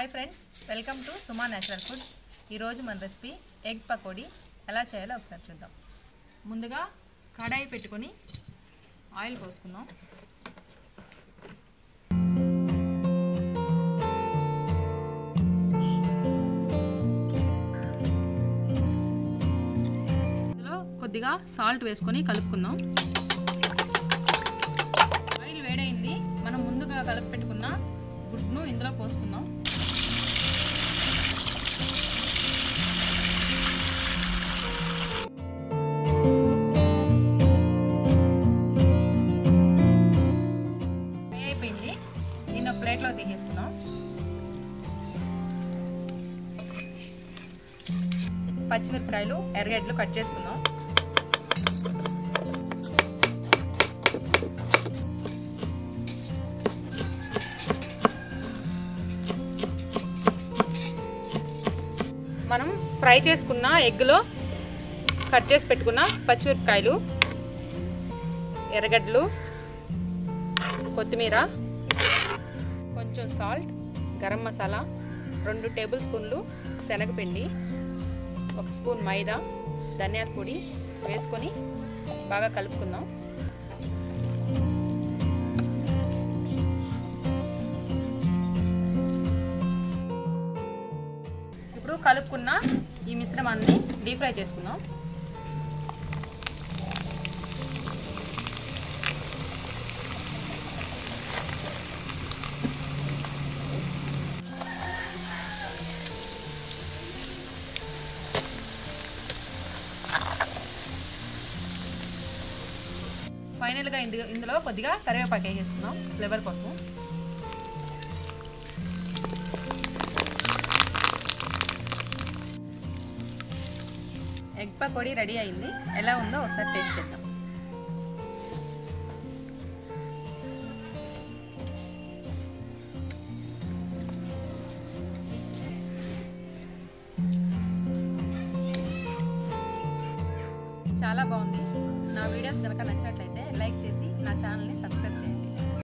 Hi friends, welcome to Suma natural food. ఈరోజు మన recipe egg pakodi ఎలా చేయాలో ఒకసారి చూద్దాం. ముందుగా కడాయి పెట్టుకొని ఆయిల్ పోసుకుందాం. ఇందులో కొద్దిగా సాల్ట్ వేసుకొని కలుపుకుందాం. ఆయిల్ వేడైంది. మనం ముందుగా కలిపి పెట్టుకున్న గుడ్ను ఇందులో పోసుకుందాం. అయిపోయింది. దీన్ని ప్లేట్లో తీసేసుకుందాం. పచ్చిమిరపకాయలు, ఎర్రగడ్డలు కట్ చేసుకుందాం. మనం ఫ్రై చేసుకున్న ఎగ్లో కట్ చేసి పెట్టుకున్న పచ్చిమిరపకాయలు, ఎర్రగడ్డలు, కొత్తిమీర, కొంచెం సాల్ట్, గరం మసాలా, 2 టేబుల్ స్పూన్లు శనగపిండి, 1 స్పూన్ మైదా, ధనియాల పొడి వేసుకొని బాగా కలుపుకుందాం. ఇప్పుడు కలుపుకున్న ఈ మిశ్రమాన్ని డీప్ ఫ్రై చేసుకుందాం. ఫైనల్గా ఇందులో కొద్దిగా కరివేపాకు వేసేసుకుందాం ఫ్లేవర్ కోసం. ఎగ్ పకోడీ రెడీ అయింది. ఎలా ఉందో ఒకసారి టేస్ట్ చేద్దాం. చాలా బాగుంది. నా వీడియోస్ కనుక నచ్చినట్లయితే లైక్ చేసి నా ఛానల్ని సబ్స్క్రైబ్ చేయండి.